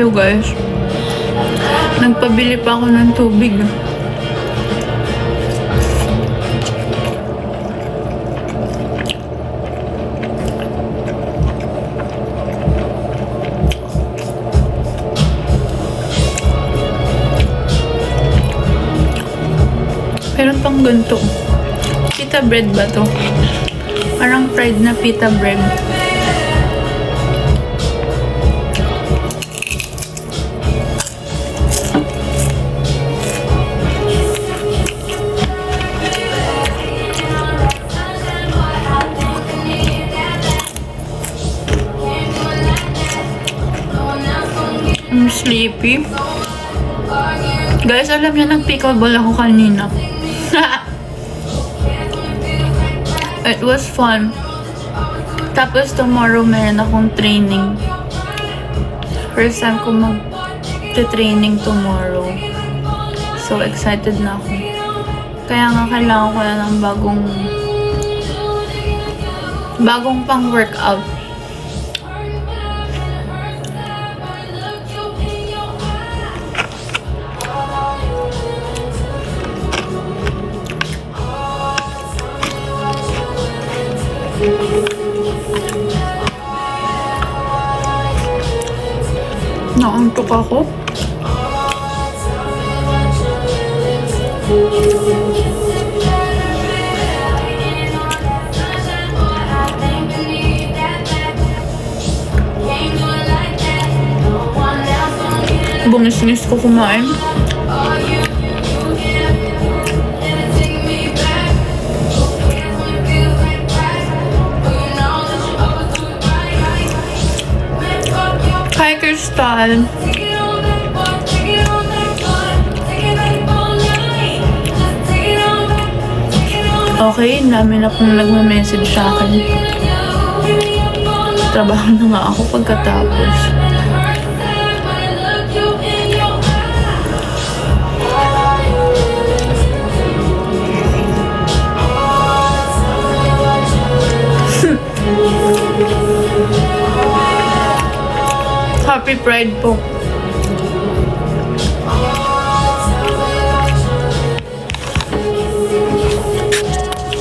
tayo, guys. Nagpabili pa ako ng tubig. Meron pang ganito. Pita bread ba to? Parang fried na pita bread. I'm sleepy. Guys, alam niyo, nag-pickleball ako kanina. It was fun. Tapos tomorrow meron akong training. First time ko mag-training tomorrow. So excited na ako. Kaya nga kailangan ko na ng bagong pang workout. Naantok ako. Bungis-ngis ko kumain. Hi, Crystal. Okay, dami na pong nagme-message sa akin. Trabaho na nga ako pagkatapos. Happy Pride po.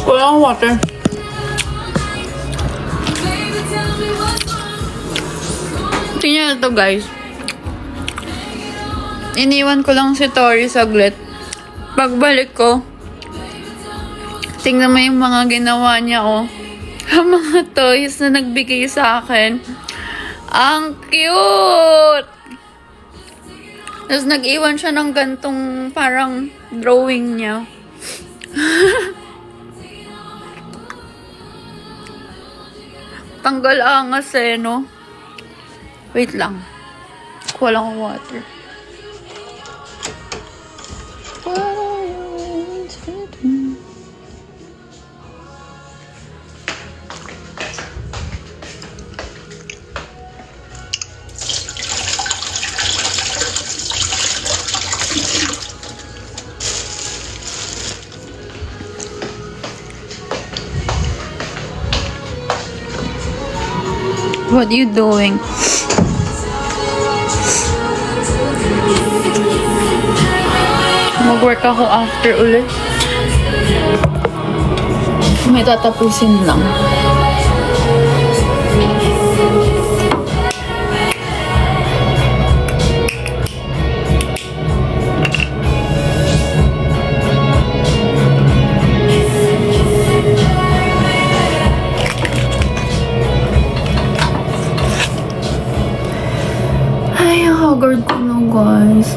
Kulang water. Tingnan na to, guys. Iniwan ko lang si Tori saglit. Pagbalik ko, tingnan mo yung mga ginawa niya, oh. Ang mga toys na nagbigay sa akin. Ang cute! Tapos nag-iwan siya ng gantong parang drawing niya. Tanggal angas eh, no? Wait lang. Kuha lang ng water. What are you doing? Mag-work ako after ulit. May tatapusin lang. Ay, haggard ko na, guys.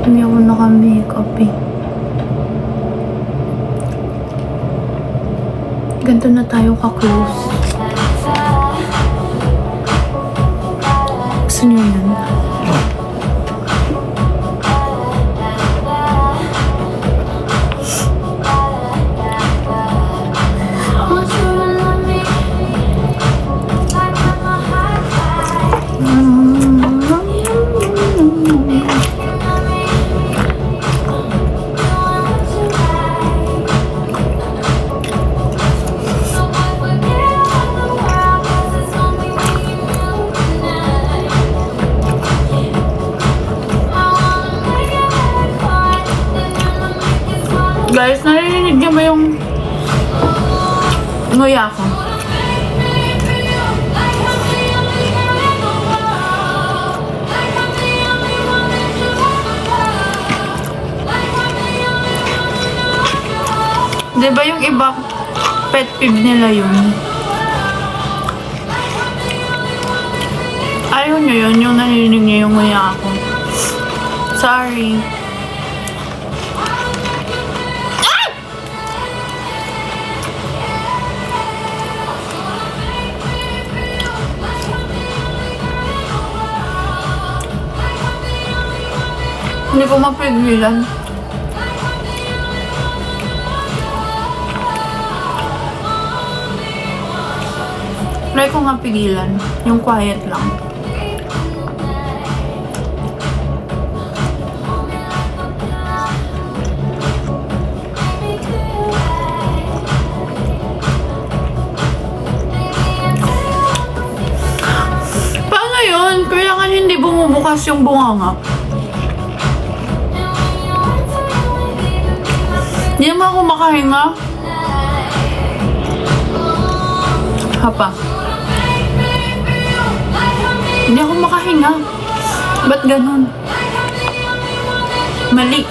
Hindi ako naka-makeup eh. Ganito na tayo ka-close. Gusto niyo yun? Guys, narinig niyo ba yung nguya ko? Diba yung iba, pet peeve nila yun? Ayaw nyo yun, yung narinig niyo yung nguya ko. Sorry. Hindi ko mapigilan. Try ko nga pigilan. Yung quiet lang. Paano yun? Kailangan hindi bumubukas yung bunganga. Hindi naman ako makahinga. Hapa. Hindi ako makahinga. Ba't ganun? Mali.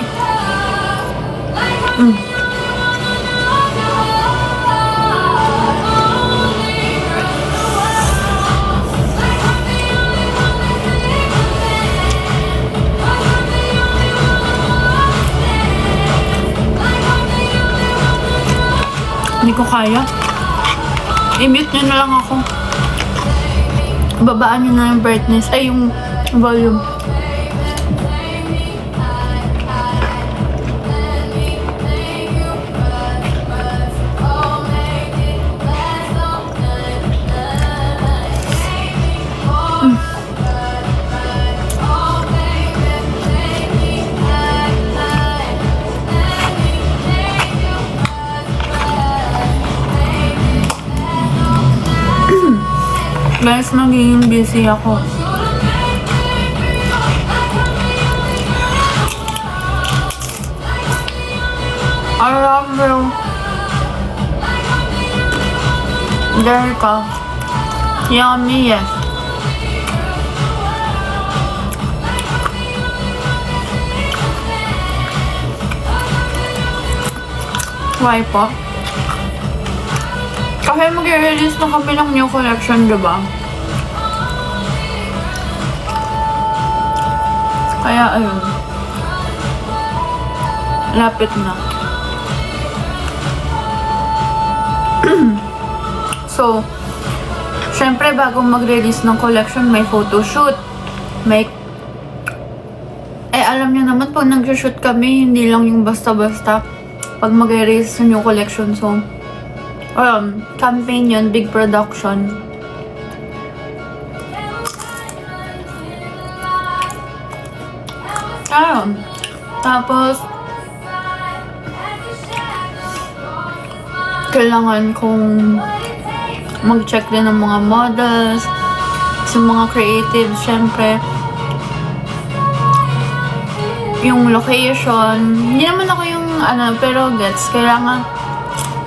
Hindi ko kaya. I-mute nyo na lang ako. Babaan nyo na yung brightness. Ay, yung volume. Guys, magiging busy ako. I love you. There ka. Yummy, yes. Why po? Kasi mag-release na kami ng new collection, diba? Kaya, ayun. Lapit na. So, syempre, bago mag-release ng collection, may photoshoot. May... alam niyo naman, pag nag-shoot kami, hindi lang yung basta-basta pag mag-release ng new collection. So, campaign yun, big production. Tapos, kailangan kong mag-check din ng mga models, sa mga creatives, syempre. Yung location, hindi naman ako yung pero gets, kailangan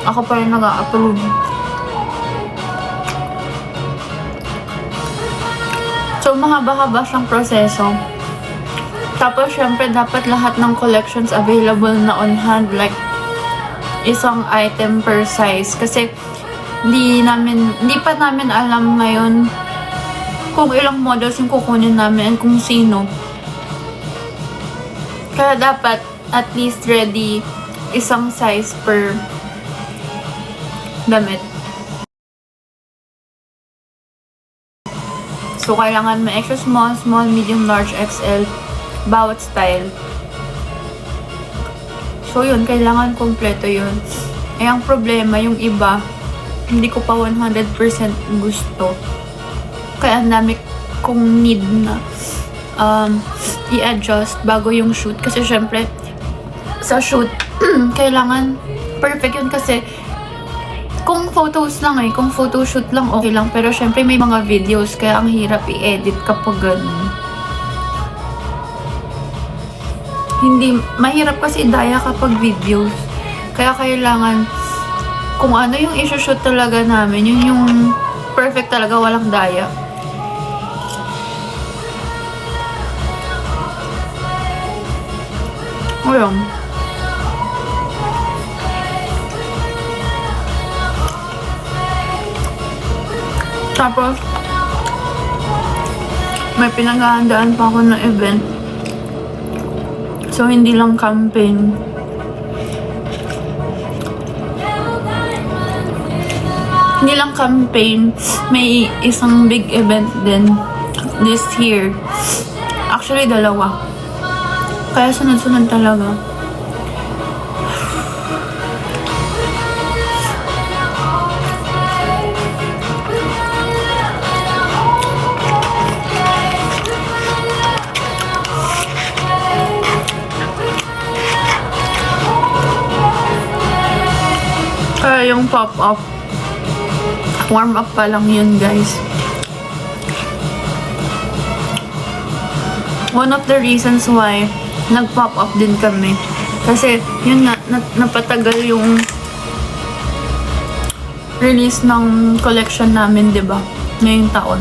ako pa rin nag-a-approve. So, mahaba-haba siyang proseso. Tapos, syempre, dapat lahat ng collections available na on hand. Like, isang item per size. Kasi, hindi pa namin alam ngayon kung ilang models yung kukunin namin and kung sino. Kaya dapat, at least ready isang size per damit. So, kailangan may extra small, small, medium, large, XL, bawat style. So, yun, kailangan kompleto yun. Eh, ang problema, yung iba, hindi ko pa 100% gusto. Kaya ang dami kong need na i-adjust bago yung shoot. Kasi, syempre, sa shoot, kailangan perfect yun kasi kung photos lang kung photoshoot lang, okay lang. Pero syempre may mga videos, kaya ang hirap i-edit kapag ganun. Hindi, mahirap kasi i-daya kapag videos. Kaya kailangan, kung ano yung isushoot talaga namin, yun yung perfect talaga, walang daya. Ayun. Tapos, may pinaghahandaan pa ako ng event. So, hindi lang campaign. Hindi lang campaign, may isang big event din this year. Actually, dalawa. Kaya sunod-sunod talaga. Kaya yung pop-up, warm up pa lang yun, guys. One of the reasons why nag-pop up din kami. Kasi yun nga, napatagal yung release ng collection namin, di ba? Ngayong taon.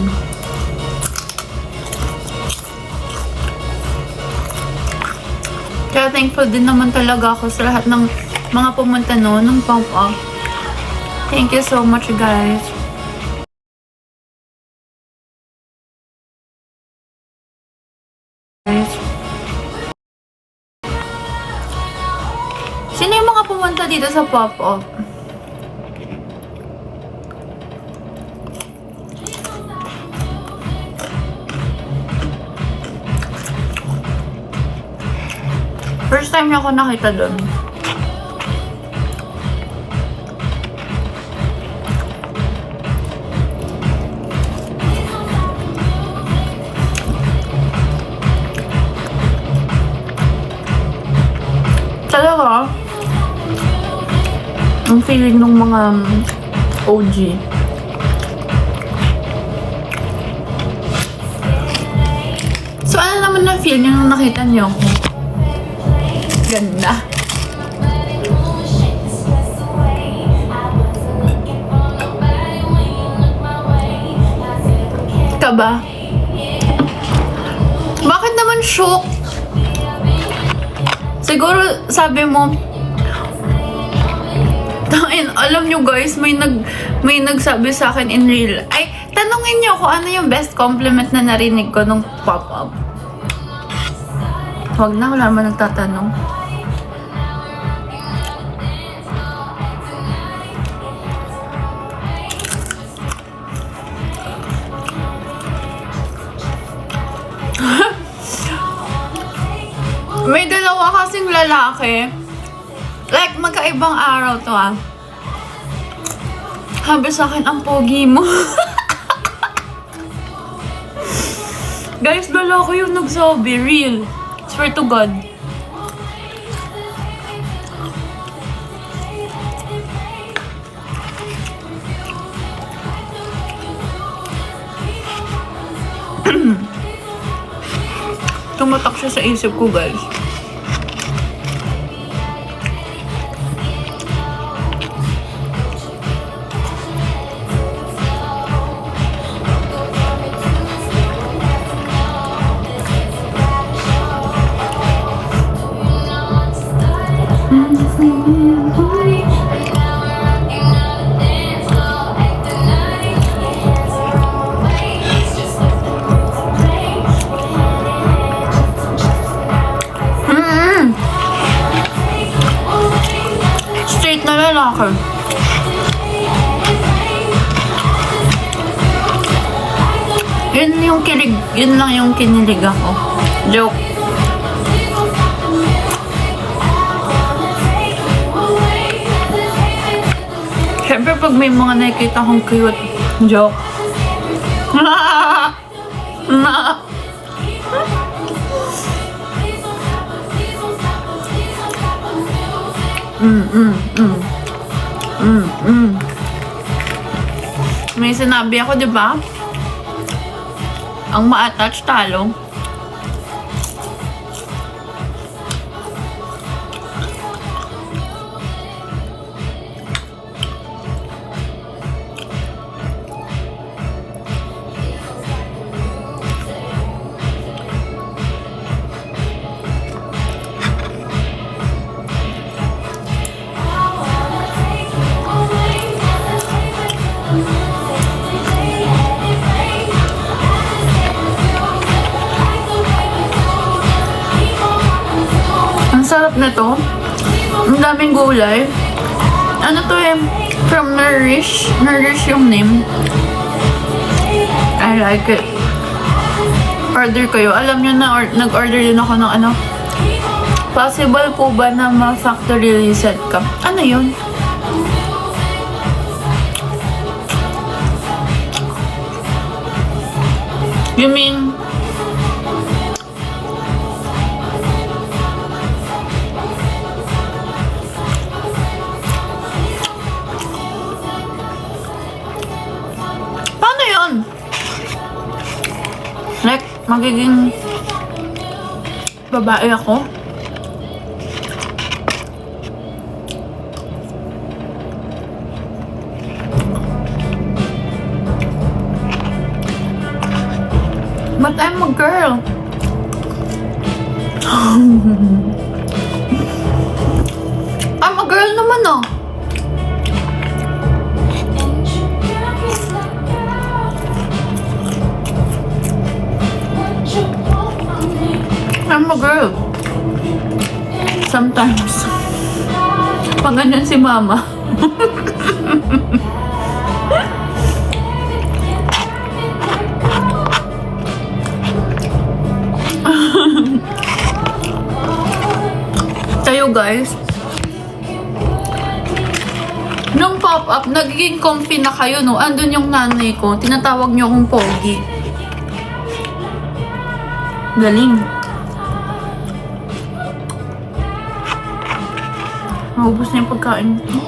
Kaya thankful din naman talaga ako sa lahat ng mga pumunta noon ng pop up. Thank you so much, guys. Sino yung mga pumunta dito sa pop-up? First time niya ako nakita doon. Talaga, ang feeling ng mga OG. So, ano naman na feel niyo nung nakita niyo ako? Ganda. Ka ba? Bakit naman shock? Siguro, sabi mo, alam nyo guys, may nagsabi sa akin in real. Ay, tanungin nyo kung ano yung best compliment na narinig ko nung pop-up. Huwag na, wala naman nagtatanong. May dalawa kasing lalaki. Like, magkaibang araw to ah. Sabi sa akin, ang pogi mo. Guys, lalaki yung nagsabi. Real. Swear to God. Tumatak siya sa isip ko, guys. Straight na lalaki. Yun lang yung kinilig ako. Joke. Siyempre pag may mga nakikita akong cute. Joke. May sinabi ako, di ba? Ang ma-attach talo. sarap na to. Ang daming gulay. Ano to eh? From Nourish. Nourish yung name. I like it. Order kayo. Alam nyo na, nag-order din ako ng ano. Possible po ba na ma-factory reset ka? Ano yun? You mean... Paano yun? Like, magiging babae ako? But I'm a girl. I'm a girl naman oh. I'm a girl. Sometimes. Pag ganyan si mama. Tayo guys, nung pop-up, nagiging comfy na kayo, no? Andun yung nanay ko, tinatawag niyo akong pogi. Galing. Maubos na yung pagkain ko.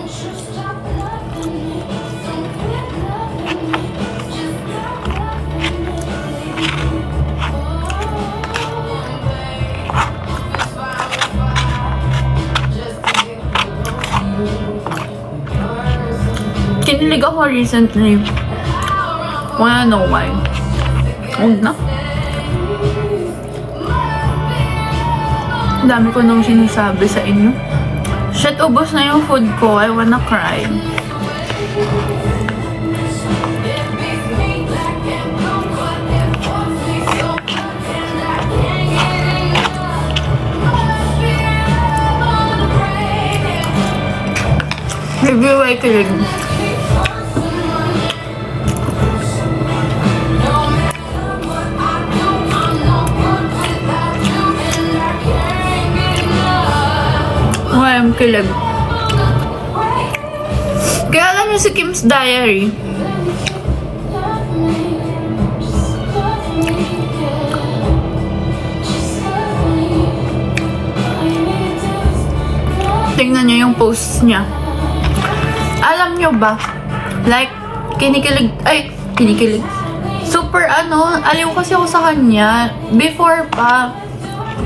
Kinilig ako recently. Wanna know why? Huwag na. Ang dami ko nung sinasabi sa inyo. Shit, ubos na yung food ko. I wanna cry. Review ay kilig. I'm kilig. Kaya alam niyo si Kim's Diary. Tingnan niyo yung posts niya. Alam niyo ba? Like, kinikilig. Super aliw kasi ako sa kanya. Before pa.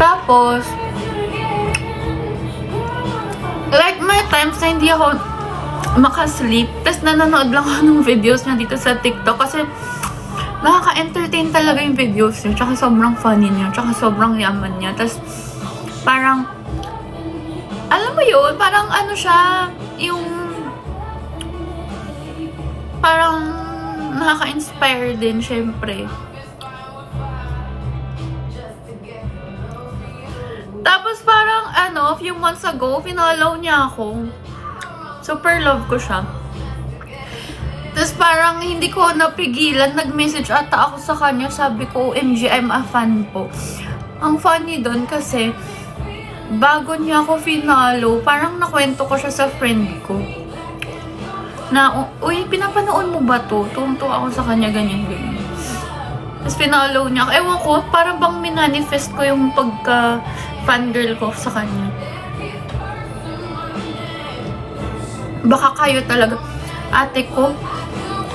Tapos, like, may times na hindi ako makasleep. Tapos nanonood lang ako ng videos niya dito sa TikTok. Kasi nakaka-entertain talaga yung videos niya. Tsaka sobrang funny niya. Tsaka sobrang yaman niya. Tapos parang, alam mo yun, parang siya, yung parang nakaka-inspire din, syempre. Tapos parang a few months ago, finollow niya ako. Super love ko siya. Tapos parang hindi ko napigilan, nag-message ata ako sa kanya, sabi ko, OMG, I'm a fan po. Ang funny doon kasi, bago niya ako finollow, parang nakwento ko siya sa friend ko. Na, uy, pinapanood mo ba to? Tuwang-tuwa ako sa kanya, ganyan. Tapos finollow niya ako. Ewan ko, parang bang minanifest ko yung pagka-fangirl ko sa kanya. Baka kayo talaga. Ate ko,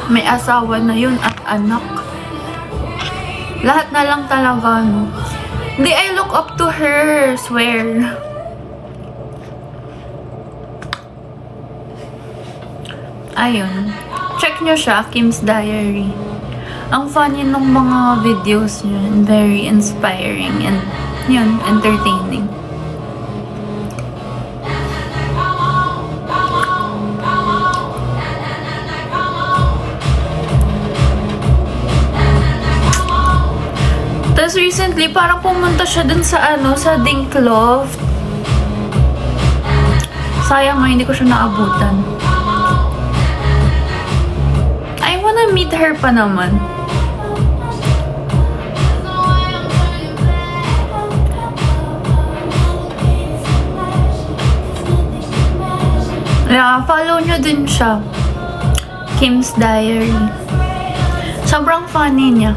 may asawa na yun at anak. Lahat na lang talaga, no? Hindi, I look up to her, swear. Ayun. Check nyo siya, Kim's Diary. Ang funny ng mga videos niya. Very inspiring and, yun, entertaining. Tapos recently, parang pumunta siya dun sa sa Dinkloft. Sayang nga, hindi ko siya naabutan. I wanna meet her pa naman. Yeah, follow nyo din siya. Kim's Diary. Sobrang funny niya.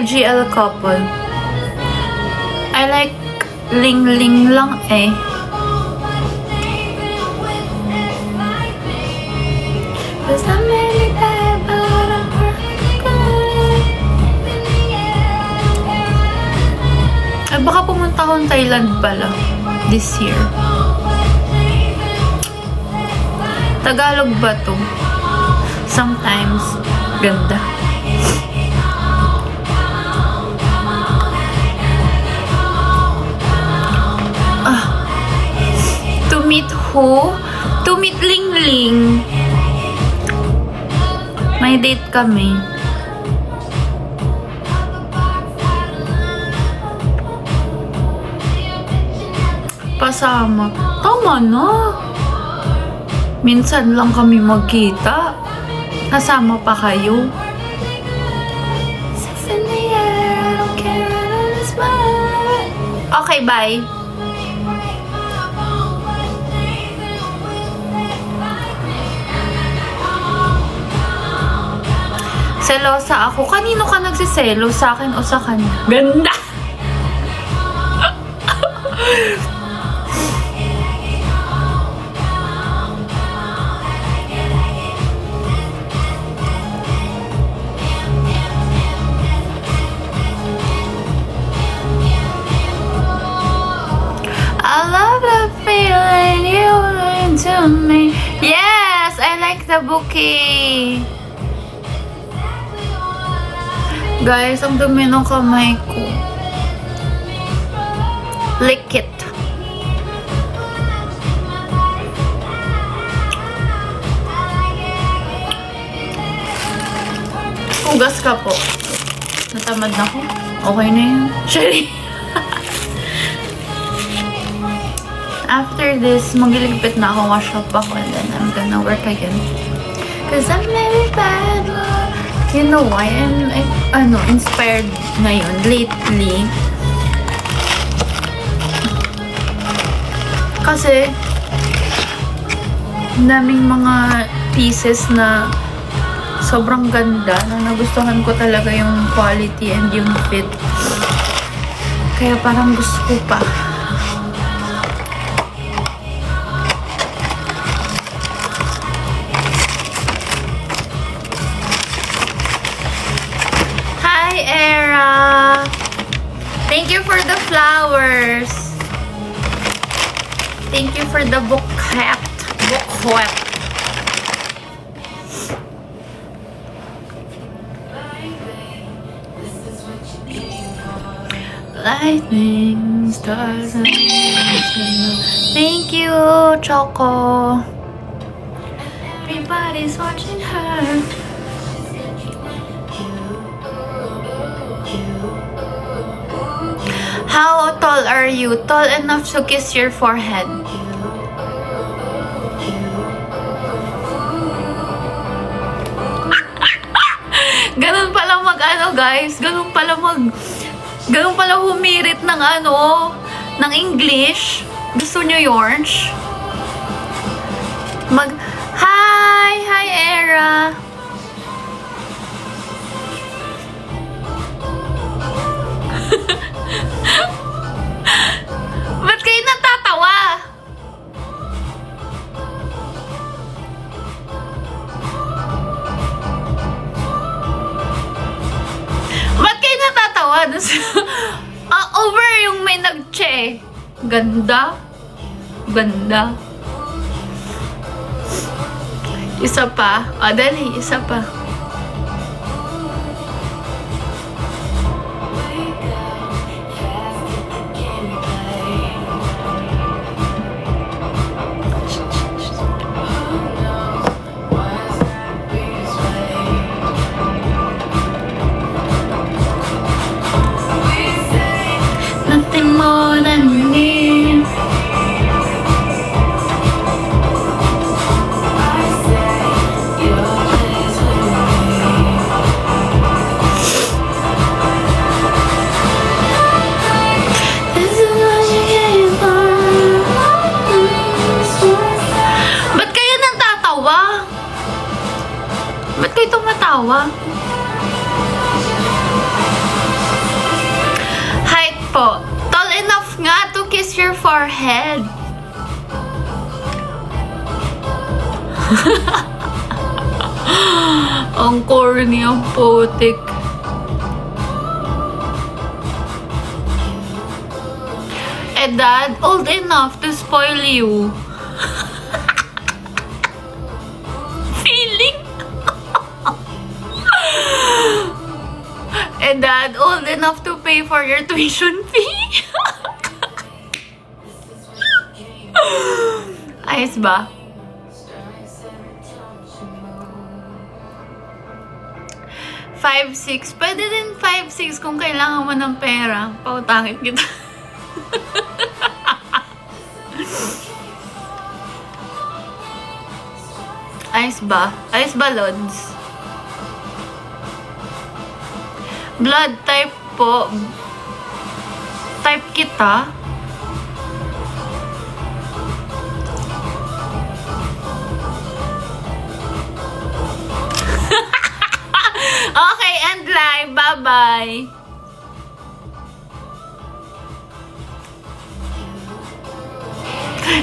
GL couple. I like Ling Ling lang eh. Cause I'm really bad, but I'm perfectly good. Ay, baka pumunta akong Thailand pala this year. Tagalog ba to? Sometimes. Ganda. To meet who? To meet Ling Ling. May date kami. Pasama. Tama na. Minsan lang kami magkita. Kasama pa kayo. Okay, bye. Selosa ako. Kanino ka nagsiselo? Sa akin o sa kanya? Ganda! I love the feeling you bring to me. Yes! I like the bouquet. Guys, ang dumi ng kamay ko. Lick it. Hugas ka po. Natamad na ako. Okay na yun. Sherry. After this, magliligpit na ako. Wash up ako and then I'm gonna work again. Cause I'm very bad. You know why? I'm inspired ngayon, lately. Kasi, daming mga pieces na sobrang ganda, na nagustuhan ko talaga yung quality and yung fit. Kaya parang gusto ko pa. Era, thank you for the flowers. Thank you for the bouquet. Lightning, stars, and thank you, Choco. Everybody's watching her. How tall are you? Tall enough to kiss your forehead. Ganun pala guys. Ganun pala humirit ng ng English. Gusto nyo Yorns? Hi, Era. Ba't kayo natatawa? Ba't kayo natatawa? Over yung may nag-che. Ganda. Isa pa. Dali, isa pa. mo nandin. Ba't kayo natatawa? Ba't kayo tumatawa? Height po. Tall enough nga to kiss your forehead. Ang corny, ang putik. Edad, old enough to spoil you. Feeling. Edad, old enough to pay for your tuition fee. Ayos ba? $5'6". Pwede din $5'6" kung kailangan mo ng pera. Pautangin kita. Ayos ba? Ayos ba, Lods? Blood type po. Type kita. Okay, end live. Bye-bye.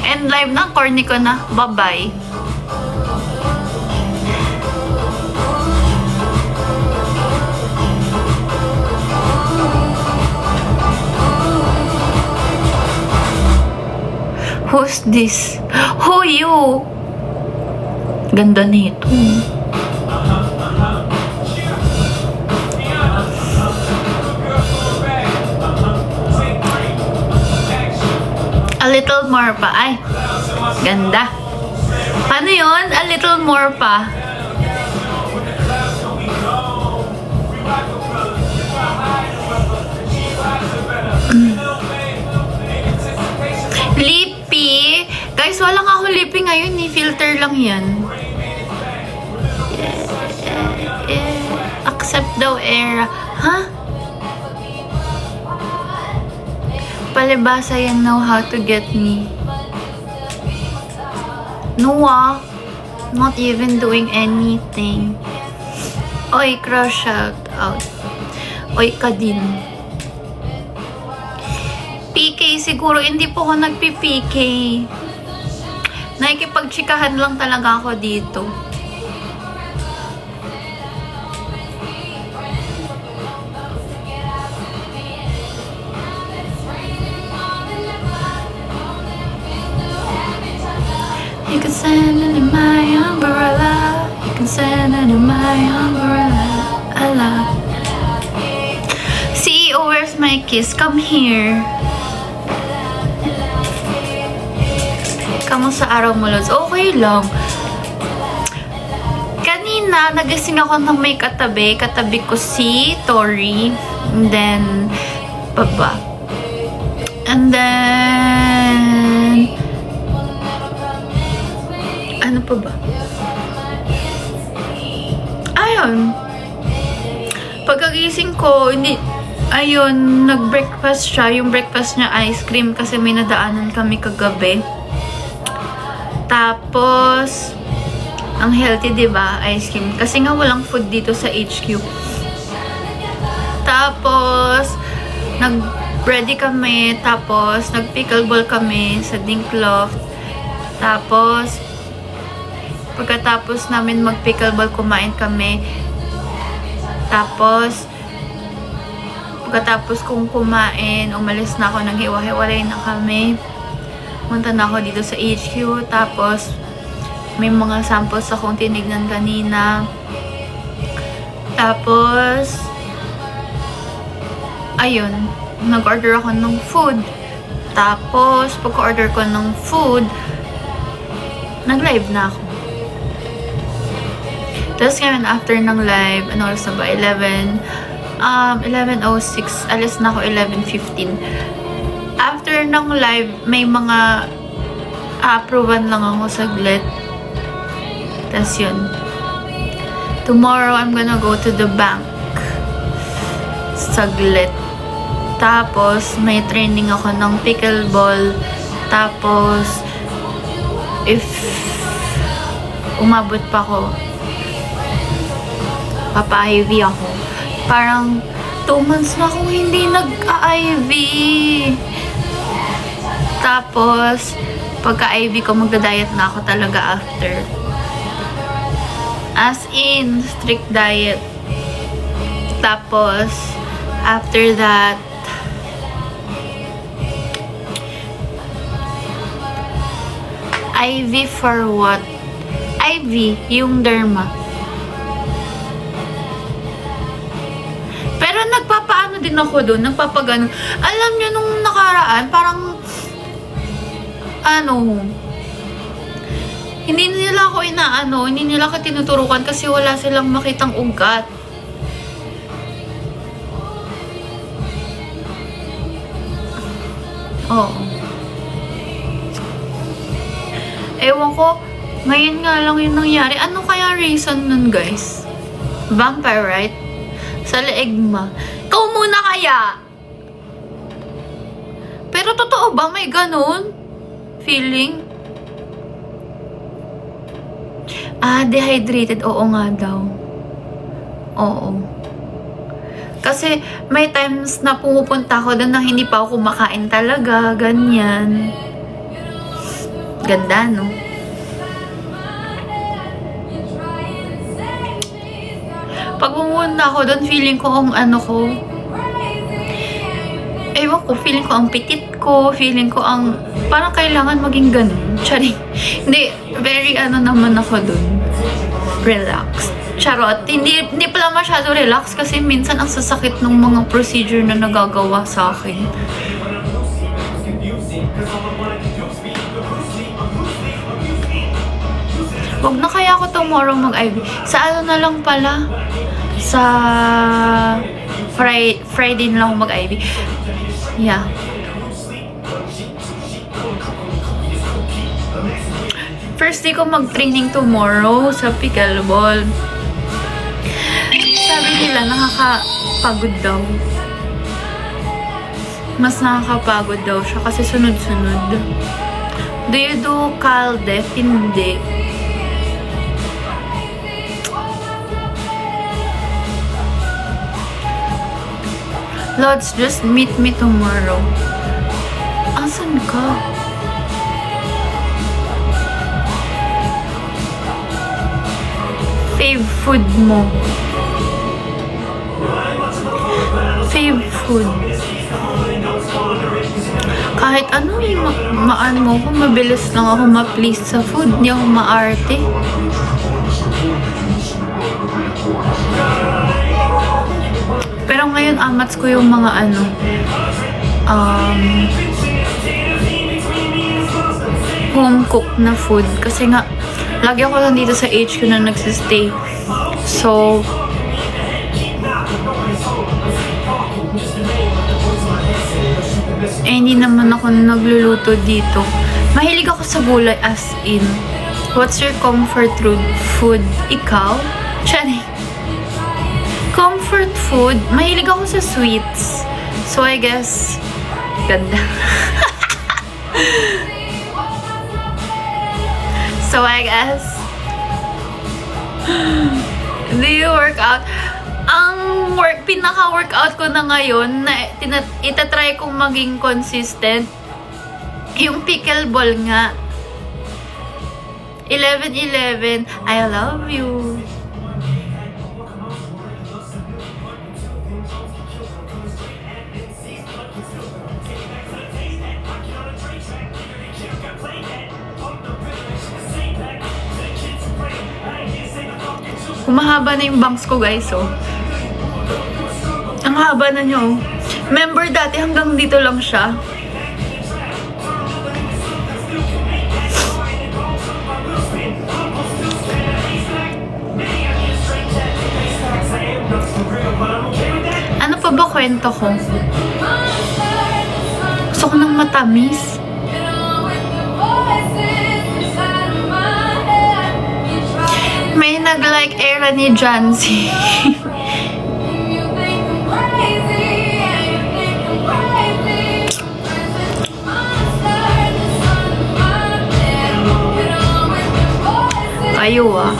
End live na. Corny ko na. Bye-bye. Who's this? Who you? Ganda nito. A little more pa. Ay, ganda. Paano yun? A little more pa. Lippy. Guys, wala nga ako lippy ngayon. Filter lang yan. Accept daw era. Huh? Palibasa yan know how to get me. No not even doing anything. Oy, crush shout out. Oy ka din. PK, siguro hindi po ako nagpi-PK. Nakikipagtsikahan lang talaga ako dito. You can send it in my umbrella. You can send it in my umbrella. CEO, where's my kiss? Come here. Kamusta araw mo, Lods? Okay lang. Kanina, nagising ako ng may katabi. Katabi ko si Tori. And then, baba. And then, ano pa ba? Ayun. Pagkagising ko, hindi, ayun, nag-breakfast siya. Yung breakfast niya, ice cream, kasi may nadaanan kami kagabi. Tapos, ang healthy, diba? Ice cream. Kasi nga walang food dito sa HQ. Tapos, nag-ready kami. Tapos, nag-pickleball kami sa Dinkloft. Tapos, pagkatapos namin mag-pickleball, kumain kami. Tapos, pagkatapos kong kumain, umalis na ako, naghiwa-hiwalay na kami. Punta na ako dito sa HQ. Tapos, may mga samples akong tinignan kanina. Tapos, ayun, nag-order ako ng food. Tapos, pagka-order ko ng food, nag-live na ako. Tapos ngayon, after ng live, ano oras na ba? 11:06. Alis na ako 11:15. after ng live, may mga approvean lang ako saglit. Tas yun. Tomorrow, I'm gonna go to the bank. Saglit. Tapos, may training ako ng pickleball. Tapos, if umabot pa ako, papa-IV ako. Parang 2 months na akong hindi nag-IV. Tapos, pagka-IV ko, magda-diet na ako talaga after. As in, strict diet. Tapos, after that, IV for what? IV, yung derma. Pero nagpapaano din ako doon, nagpapagano. Alam nyo, nung nakaraan, parang, hindi nila ako hindi nila ako tinuturukan kasi wala silang makitang ugat. Oo. Ewan ko, ngayon nga lang yung nangyari. Ano kaya reason nun, guys? Vampire, right? Sa leeg ma. Ikaw muna kaya! Pero totoo ba may ganun? Feeling? Dehydrated. Oo nga daw. Oo. Kasi may times na pumupunta ako doon na hindi pa ako kumakain talaga. Ganyan. Ganda, no? Pag pumunta ako doon, feeling ko ang ewan ko, feeling ko ang pitit ko, feeling ko ang, parang kailangan maging ganun. Charing. Hindi, very naman ako doon. Relax. Charot. Hindi pala masyado relax kasi minsan ang sasakit ng mga procedure na nagagawa sa akin. Wag na kaya ako tomorrow mag-IV. Sa na lang pala? Sa Friday na lang mag-IV. Yeah. First day ko mag-training tomorrow sa pickleball. Sabi nila, nakakapagod daw. Mas nakakapagod daw siya kasi sunod-sunod. Do you do Caldef? Hindi. Lods, just meet me tomorrow. Asan ka? Fave food mo. Fave food. Kahit ano maan mo ko, mabilis lang ako ma-please sa food. Hindi ako maarte. Pero ngayon, amats ko yung mga home cook na food. Kasi nga, lagi ako nandito sa HQ na nagsistay. So, hindi naman ako nagluluto dito. Mahilig ako sa gulay as in. What's your comfort food? Ikaw? Chani. Comfort food? Mahilig ako sa sweets. So, I guess, ganda. So, I guess, do you work out? Ang pinaka-workout ko na ngayon, na itatry kong maging consistent, yung pickleball nga. 11-11, I love you. Humahaba na yung bangs ko, guys, oh. Ang haba na nyo. Member dati hanggang dito lang siya. Ano pa ba kwento ko? Gusto ko ng matamis. May nag-like era ni Jancy. Kayo ah.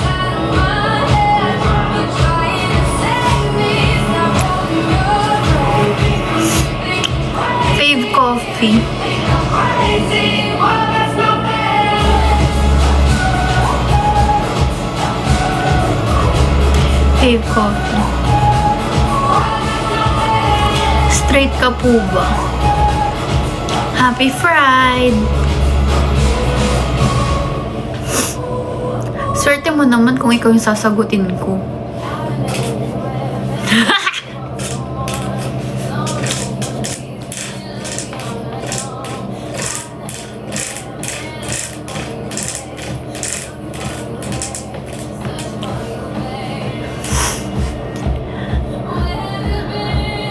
Fave coffee. Fave coffee. Straight ka po ba? Happy Friday! Swerte mo naman kung ikaw yung sasagutin ko.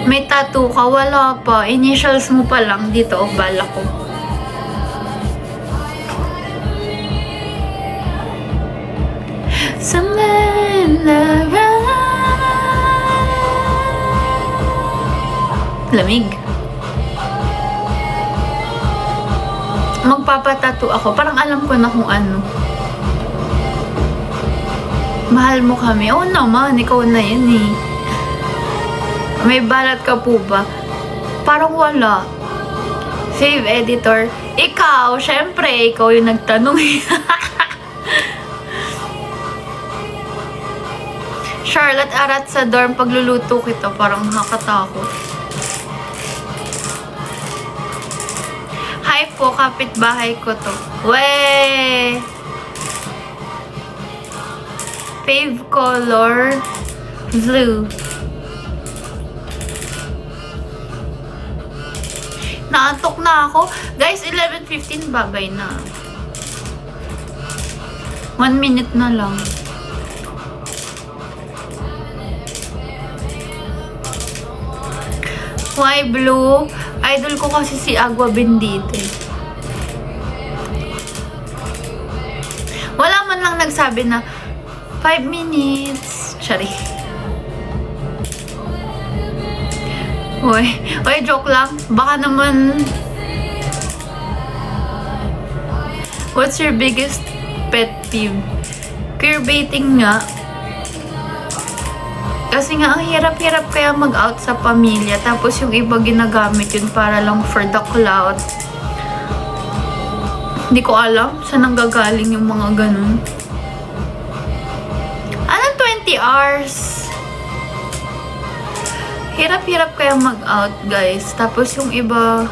May tattoo ka? Wala pa. Initials mo pa lang dito o bala ko. Lamig. Magpapatattoo ako. Parang alam ko na kung ano. Mahal mo kami. Oo naman, ikaw na yun eh. May balat ka po ba? Parang wala. Save editor. Ikaw, syempre, ikaw yung nagtanong. Charlotte, arat sa dorm pagluluto kita. Parang nakakatakot. Hi po, kapitbahay ko to. Weh! Fave color, blue. Naantok na ako. Guys, 11:15, babay na. 1 minute na lang. Why blue? Idol ko kasi si Agua Bendita. Wala man lang nagsabi na 5 minutes. Sorry. Uy, joke lang. Baka naman... What's your biggest pet peeve? Queerbaiting nga. Kasi nga, ang hirap-hirap kaya mag-out sa pamilya. Tapos yung iba ginagamit yun para lang for the clout. Hindi ko alam saan nanggagaling yung mga ganun. Anong 20 hours? Hirap-hirap kaya mag-out, guys. Tapos yung iba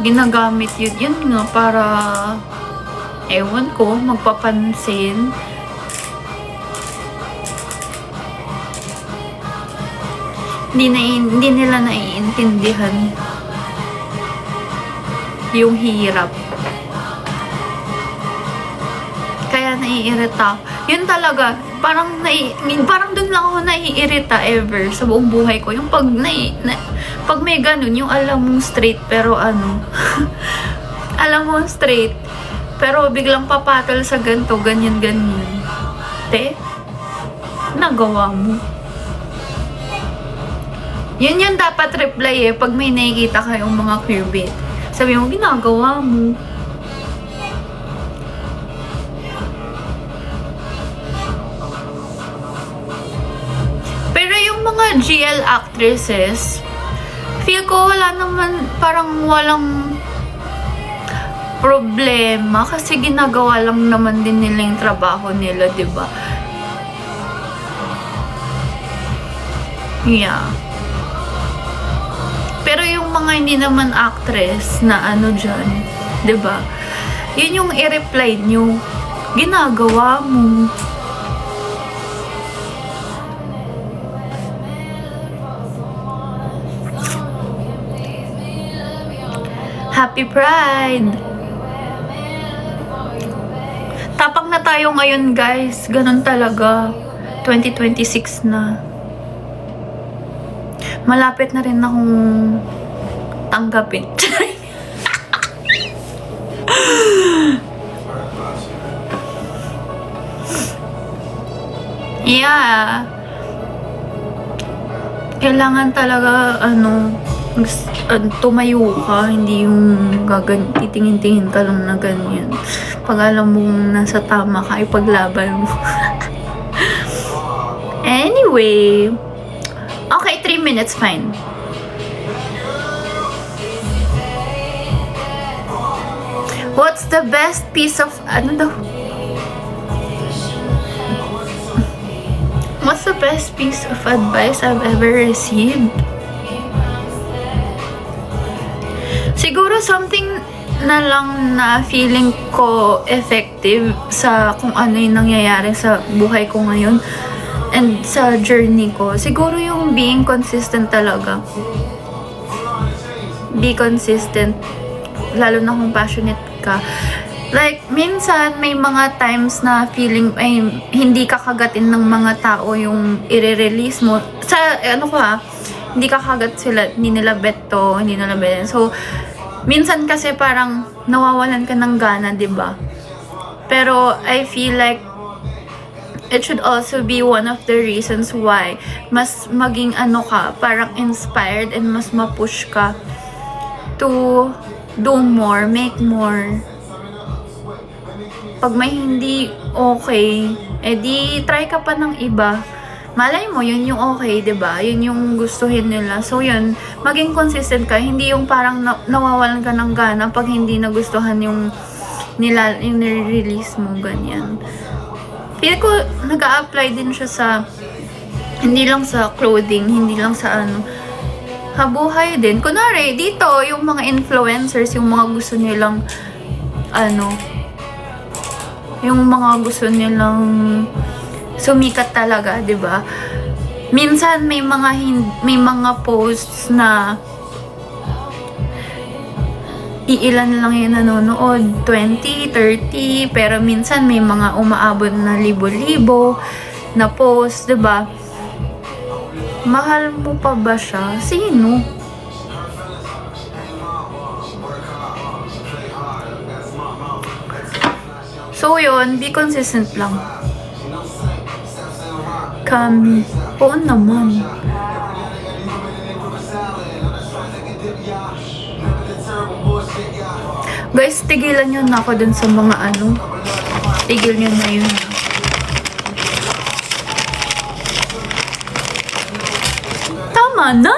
ginagamit yun. Yun nga, para ewan ko, magpapansin. Hindi nila naiintindihan yung hirap. Kaya naiirita. Yun talaga, parang dun lang ako naiirita ever sa buong buhay ko. Yung pag may ganun, yung alam mong straight pero ano, alam mong straight pero biglang papatol sa ganito, ganyan. Te, nagawa mo. Yun yung dapat reply eh, pag may nakikita kayong mga queerbait. Sabi mo, ginagawa mo. Pero yung mga GL actresses, feel ko wala naman, parang walang problema kasi ginagawa lang naman din nila yung trabaho nila, diba? Yeah. Pero yung mga hindi naman actress na ano dyan, diba? Yun yung i-reply nyo. Ginagawa mo. Happy Pride! Tapang na tayo ngayon, guys. Ganun talaga. 2026 na. Malapit na rin akong tanggapin. Yeah. Kailangan talaga, tumayo ka, hindi yung titingin-tingin ka lang na ganyan. Pag alam mong nasa tama ka, ipaglaban mo. Anyway. Okay, 3 minutes, fine. What's the best piece of, What's the best piece of advice I've ever received? Siguro something na lang na feeling ko effective sa kung ano yung nangyayari sa buhay ko ngayon and sa journey ko. Siguro yung being consistent talaga. Be consistent. Lalo na kung passionate ka. Like, minsan may mga times na feeling ay hindi kakagatin ng mga tao yung i-release mo. Sa, hindi kakagat sila, hindi nila bet to, hindi nila bet. So, minsan kasi parang nawawalan ka ng gana, diba? Pero, I feel like it should also be one of the reasons why mas maging parang inspired and mas ma-push ka to do more, make more. Pag may hindi okay, edi try ka pa ng iba. Malay mo, yun yung okay, diba? Yun yung gustuhin nila. So yun, maging consistent ka. Hindi yung parang nawawalan ka ng gana pag hindi nagustuhan yung nire-release mo, ganyan. Feel ko, nag-a-apply din siya sa, hindi lang sa clothing, hindi lang sa buhay din. Kunwari, dito, yung mga influencers, yung mga gusto nilang, yung mga gusto nilang sumikat talaga, 'di ba? Minsan may mga posts na iilan lang yung nanonood, 20, 30, pero minsan may mga umaabot na libo-libo na post, 'di ba? Mahal mo pa ba siya? Sino? So yun, be consistent lang. Kami. Oo naman. Guys, tigilan nyo na ako dun sa mga Tigil nyo na yun. Tama na!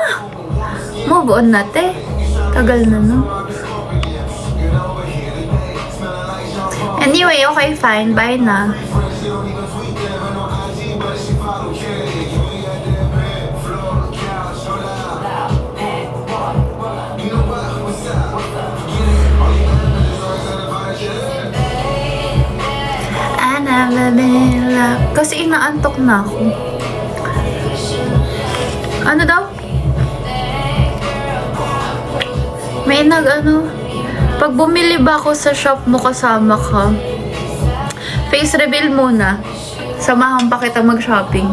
Move on na, te. Tagal na, no? Anyway, okay, fine. Bye na. Kasi inaantok na ako. Ano daw? May pag bumili ba ako sa shop mo kasama ka, face reveal muna. Samahan pa kita mag-shopping.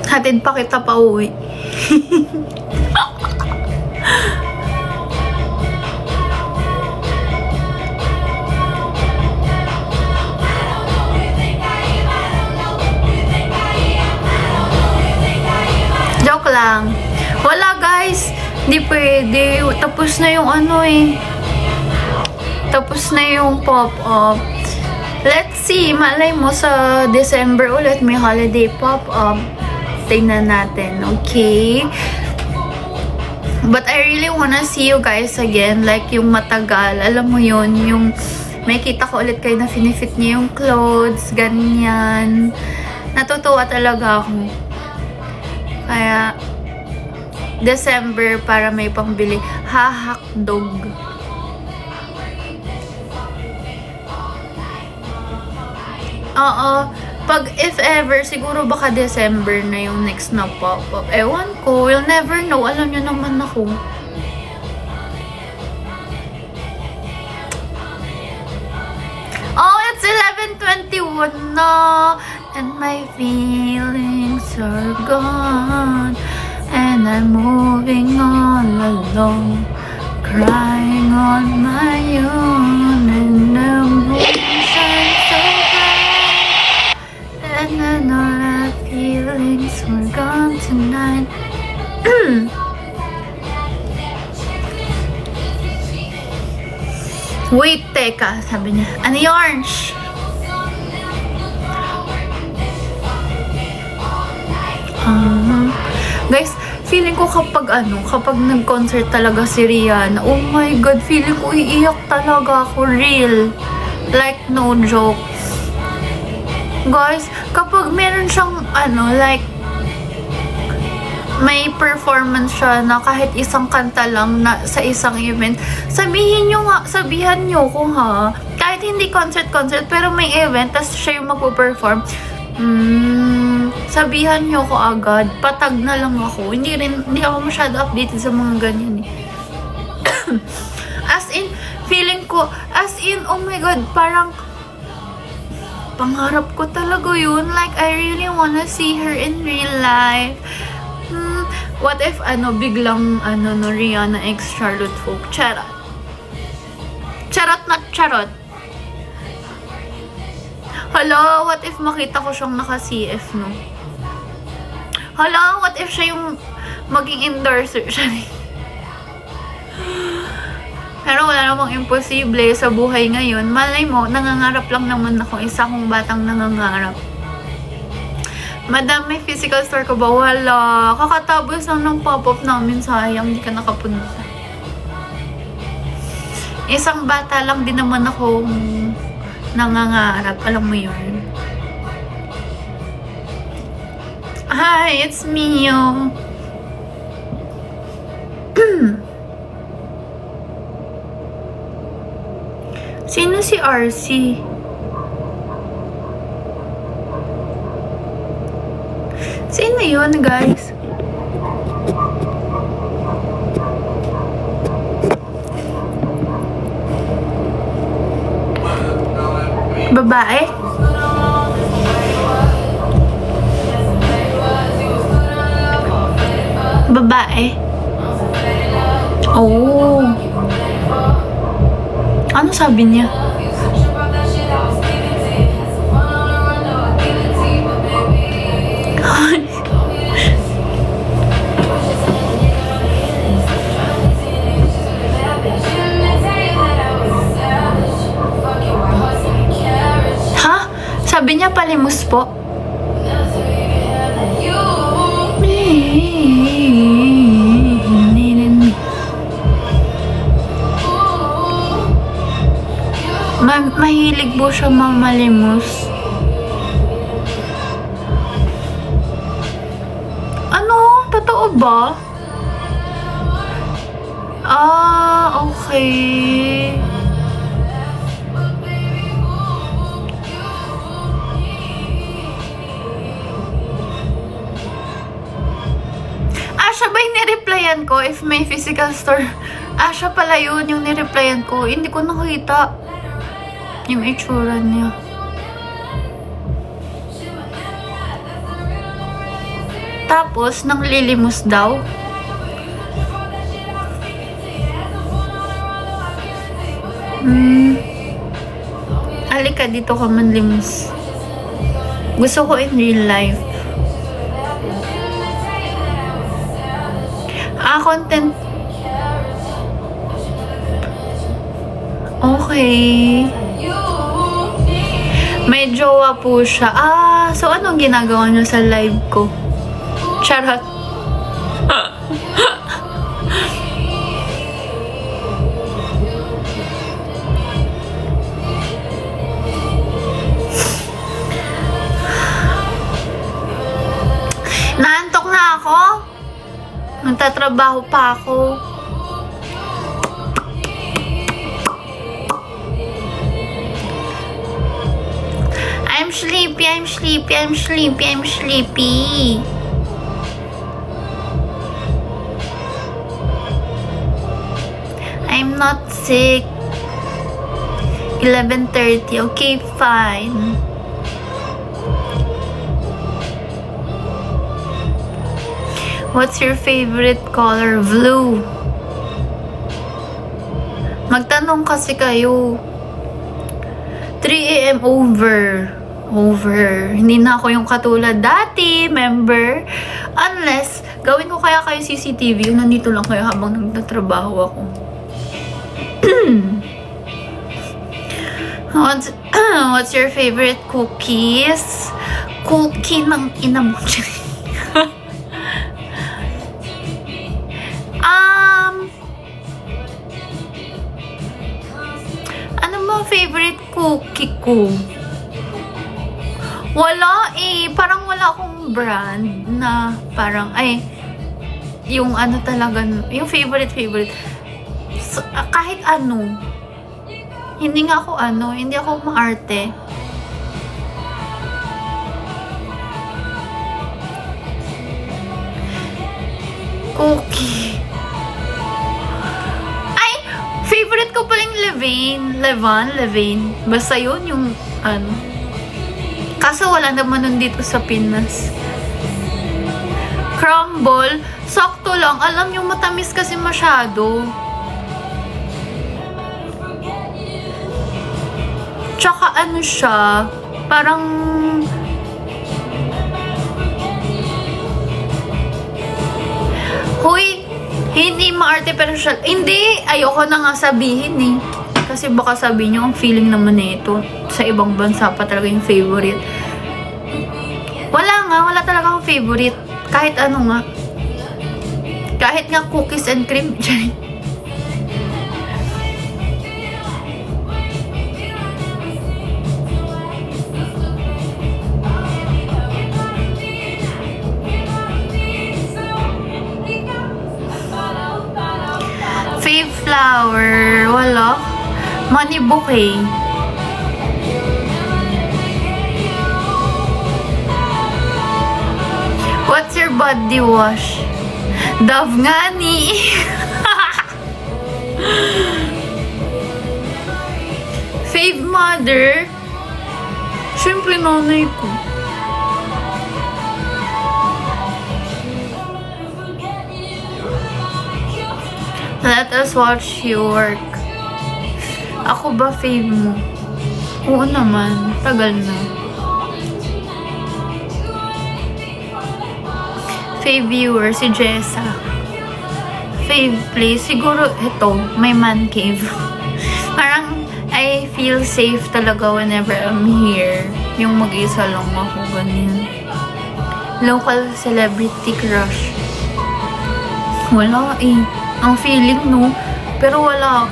Hatid pa kita pa uwi. Joke lang. Wala guys. Hindi pwede. Tapos na yung Tapos na yung pop-up. Let's see. Malay mo sa December ulit may holiday pop-up. Tingnan natin. Okay? But I really wanna see you guys again. Like yung matagal. Alam mo yun. Yung may kita ko ulit kayo na finifit niya yung clothes. Ganyan. Natutuwa talaga ako. Kaya December para may pangbili. Hahakdog. Oo. Pag if ever, siguro baka December na yung next na pop-up. Ewan ko. We'll never know. Alam nyo naman ako. Oh, it's 11:21 na. And my feelings are gone, and I'm moving all alone, crying on my own, and the moon shines so bright, and I know that feelings were gone tonight. Wait, teka, sabi niya. Ano yung orange? Guys, feeling ko kapag nag-concert talaga si Rihanna, oh my God, feeling ko iiyak talaga ako, real. Like, no joke. Guys, kapag meron siyang, may performance siya na kahit isang kanta lang na sa isang event, sabihan nyo ko ha. Kahit hindi concert, pero may event, tas siya yung magpo-perform, sabihan nyo ko agad. Patag na lang ako. Hindi ako masyado updated sa mga ganyan eh. Feeling ko, oh my God, parang pangarap ko talaga yun. Like, I really wanna see her in real life. What if, biglang, Rihanna x Charlotte Folk? Charot. Charot na charot. Hello, what if makita ko siyang naka-CF, no? Hello, what if siya yung maging endorser siya? Pero wala namang imposible sa buhay ngayon. Malay mo, nangangarap lang naman ako. Isa kong batang nangangarap. Madam, may physical store ka ba? Wala. Kakatapos lang ng pop-up namin. Sayang, hindi ka nakapunta. Isang bata lang din naman ako nangangarap. Alam mo yun. Hi, it's Mio. Sino si RC? Sino yun, guys? Babae? Babae? Oh. Ano sabi niya? Sabi niya palimus po. Mahilig po siya mamalimos. Ano? Totoo ba? Okay. Siya ba yung nireplyan ko if may physical store? Siya pala yun yung nireplyan ko. Hindi ko nakita yung itsura niya. Tapos, nang lilimos daw. Alika, dito ka manlimos. Gusto ko in real life. Content. Okay. May jowa po siya. So anong ginagawa niyo sa live ko? Charot. Naantok na ako. Nagtatrabaho pa ako. I'm sleepy. I'm not sick. 11:30. Okay, fine. What's your favorite color? Blue. Magtanong kasi kayo. 3 a.m. over. Hindi na ako yung katulad dati, member. Unless, gawin ko kaya kayo CCTV, yung nandito lang kayo habang nagtatrabaho ako. What's your favorite cookies? Cookie ng ina mo. Ano ba favorite cookie ko? Wala eh. Parang wala akong brand na parang, yung ano talaga, yung favorite. So, kahit ano. Hindi nga ako hindi ako maarte. Cookie. Favorite ko paling Levain. Basta yun yung Kaso wala naman nun dito sa Pinas. Crumble. Sakto lang. Alam nyo, matamis kasi masyado. Tsaka siya, parang hindi ma-artificial. Hindi, ayoko na nga sabihin eh. Kasi baka sabihin nyo, ang feeling naman ito sa ibang bansa pa talaga yung favorite. Wala talaga akong favorite. Kahit ano nga. Kahit nga cookies and cream. Fave flower, wala. Money bouquet. What's your body wash? Dove nga ni. Fave mother? Siyempre nanay ko. Let us watch you work. Ako ba fave mo? Oo naman. Tagal na. Fave viewer, si Jessa. Fave place. Siguro ito, my man cave. Parang I feel safe talaga whenever I'm here. Yung mag-isa lang ako, ganyan. Local celebrity crush. Wala eh. Ang feeling, no? Pero wala.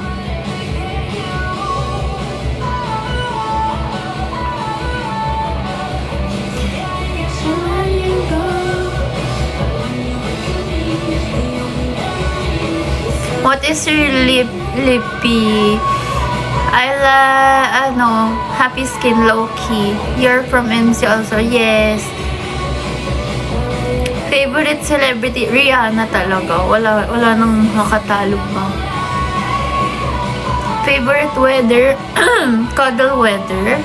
What is your lippy? Happy skin low-key. You're from NC also. Yes. Favorite celebrity? Rihanna talaga. Wala nang makatalo pa. Favorite weather? Cuddle weather.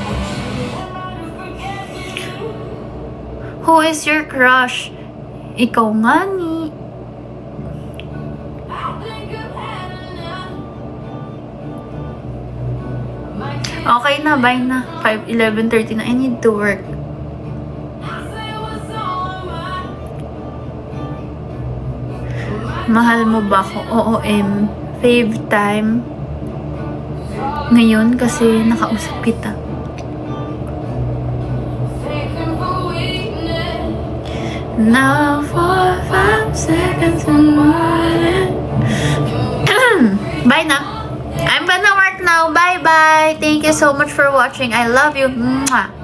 Who is your crush? Ikaw nga ni. Okay na, bye na. 11:30 na. I need to work. Mahal mo ba ako? OOM. Fave time. Ngayon kasi nakausap kita. Now for 5 seconds and more. Bye na. I'm gonna work now. Bye-bye. Thank you so much for watching. I love you. Mwah.